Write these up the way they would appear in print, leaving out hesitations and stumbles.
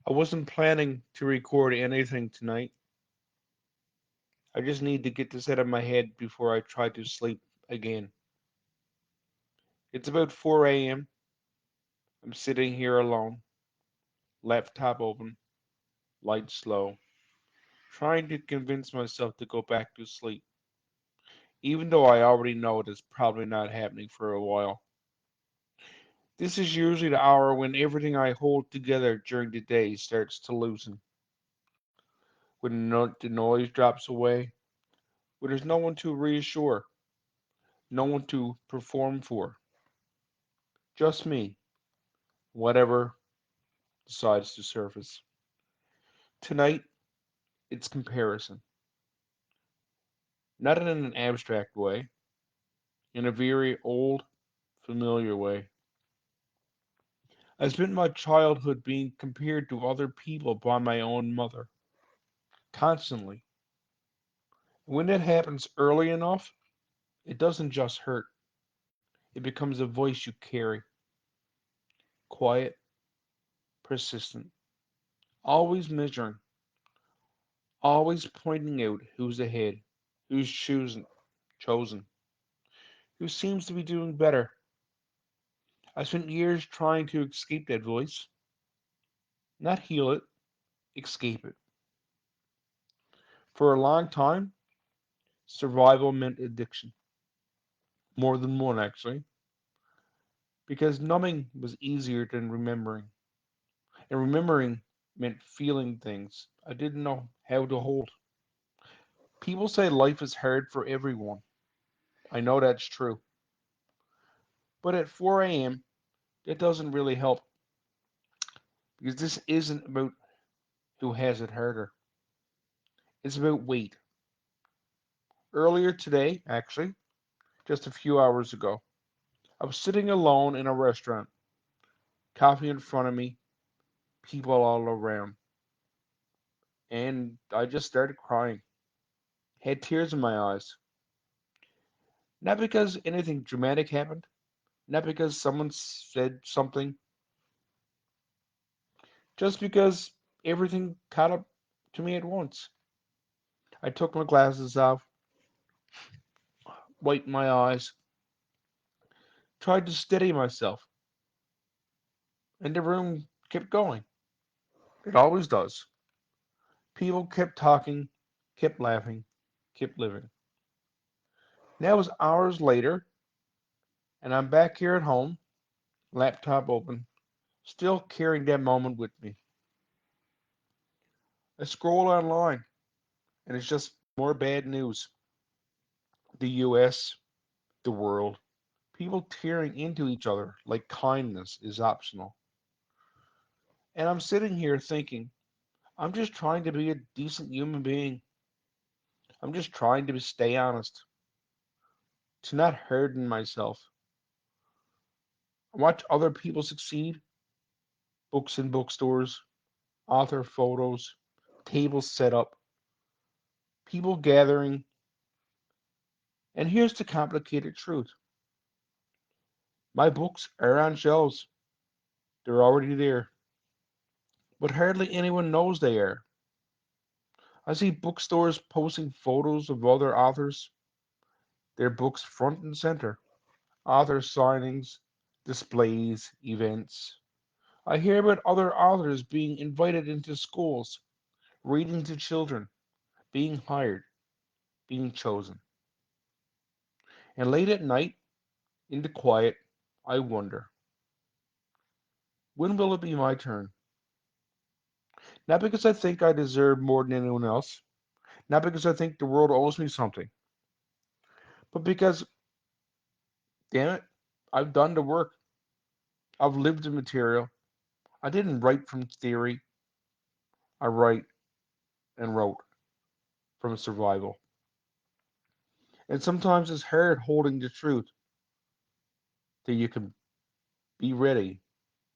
I wasn't planning to record anything tonight. I just need to get this out of my head before I try to sleep again. It's about 4 a.m. I'm sitting here alone, laptop open, lights low, trying to convince myself to go back to sleep, even though I already know it is probably not happening for a while. This is usually the hour when everything I hold together during the day starts to loosen, when the noise drops away, when there's no one to reassure, no one to perform for, just me, whatever decides to surface. Tonight, it's comparison, not in an abstract way, in a very old, familiar way. I spent my childhood being compared to other people by my own mother, constantly. When that happens early enough, it doesn't just hurt, it becomes a voice you carry, quiet, persistent, always measuring, always pointing out who's ahead, who's chosen, who seems to be doing better. I spent years trying to escape that voice, not heal it, escape it. For a long time, survival meant addiction, more than one actually, because numbing was easier than remembering. And remembering meant feeling things I didn't know how to hold. People say life is hard for everyone. I know that's true. But at 4 a.m., that doesn't really help because this isn't about who has it harder. It's about weight. Earlier today, actually, just a few hours ago, I was sitting alone in a restaurant, coffee in front of me, people all around, and I just started crying. Had tears in my eyes. Not because anything dramatic happened, not because someone said something, just because everything caught up to me at once. I took my glasses off, wiped my eyes, tried to steady myself, and the room kept going. It always does. People kept talking, kept laughing, kept living. Now it's hours later, and I'm back here at home, laptop open, still carrying that moment with me. I scroll online, and it's just more bad news. The US, the world, people tearing into each other like kindness is optional. And I'm sitting here thinking, I'm just trying to be a decent human being. I'm just trying to stay honest, to not harden myself. I watch other people succeed, books in bookstores, author photos, tables set up, people gathering. And here's the complicated truth. My books are on shelves. They're already there. But hardly anyone knows they are. I see bookstores posting photos of other authors, their books front and center, author signings, displays, events. I hear about other authors being invited into schools, reading to children, being hired, being chosen. And late at night, in the quiet, I wonder, when will it be my turn? Not because I think I deserve more than anyone else, not because I think the world owes me something, but because, damn it, I've done the work. I've lived the material. I didn't write from theory. I write and wrote from survival. And sometimes it's hard holding the truth that you can be ready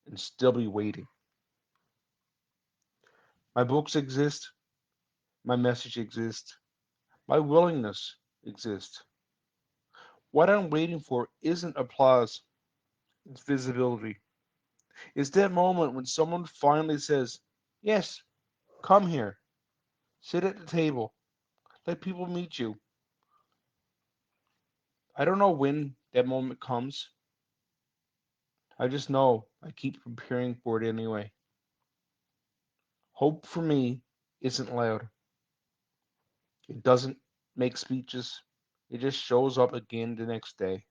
and still be waiting. My books exist. My message exists. My willingness exists. What I'm waiting for isn't applause, it's visibility. It's that moment when someone finally says, Yes, come here. Sit at the table. Let people meet you. I don't know when that moment comes. I just know I keep preparing for it anyway. Hope for me isn't loud. It doesn't make speeches. It just shows up again the next day.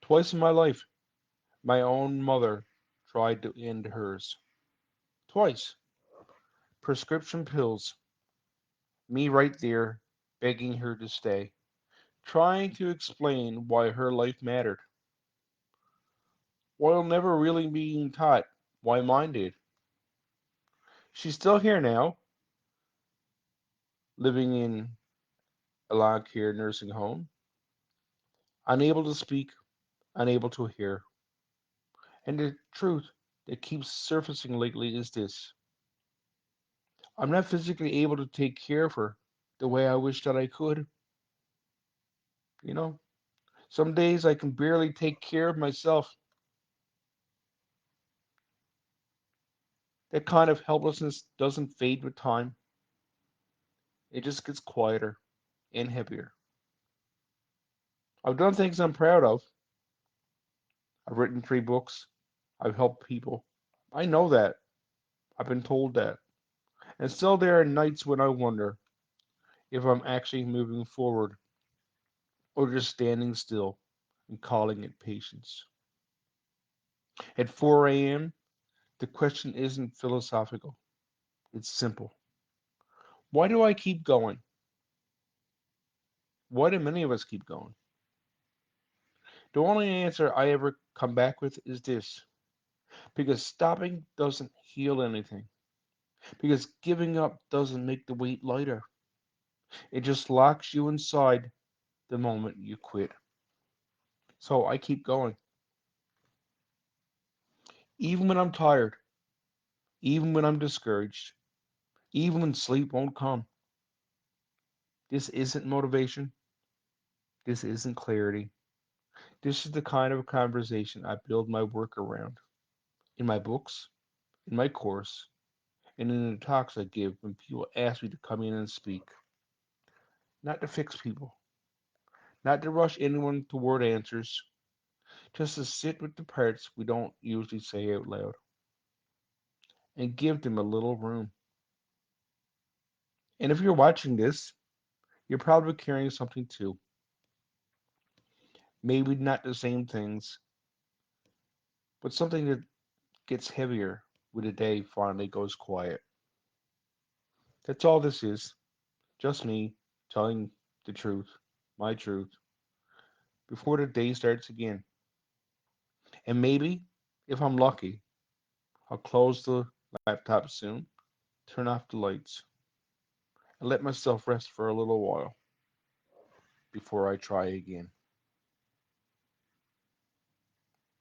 Twice in my life, my own mother tried to end hers. Twice. Prescription pills. Me right there, begging her to stay. Trying to explain why her life mattered. While never really being taught why mine did. She's still here now, living in a long care nursing home, unable to speak, unable to hear. And the truth that keeps surfacing lately is this: I'm not physically able to take care of her the way I wish that I could. You know, some days I can barely take care of myself. That kind of helplessness doesn't fade with time, it just gets quieter and heavier. I've done things I'm proud of. I've written 3 books. I've helped people. I know that. I've been told that. And still, there are nights when I wonder if I'm actually moving forward or just standing still and calling it patience. At 4 a.m., the question isn't philosophical, it's simple. Why do I keep going? Why do many of us keep going? The only answer I ever come back with is this: because stopping doesn't heal anything, because giving up doesn't make the weight lighter. It just locks you inside the moment you quit. So I keep going, even when I'm tired, even when I'm discouraged, even when sleep won't come. This isn't motivation. This isn't clarity. This is the kind of conversation I build my work around in my books, in my course, and in the talks I give when people ask me to come in and speak. Not to fix people, not to rush anyone toward answers, just to sit with the parts we don't usually say out loud and give them a little room. And if you're watching this, you're probably carrying something too. Maybe not the same things, but something that gets heavier when the day finally goes quiet. That's all this is. Just me telling the truth, my truth, before the day starts again. And maybe, if I'm lucky, I'll close the laptop soon, turn off the lights, and let myself rest for a little while before I try again.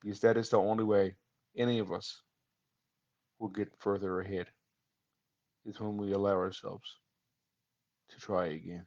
Because that is the only way any of us will get further ahead, is when we allow ourselves to try again.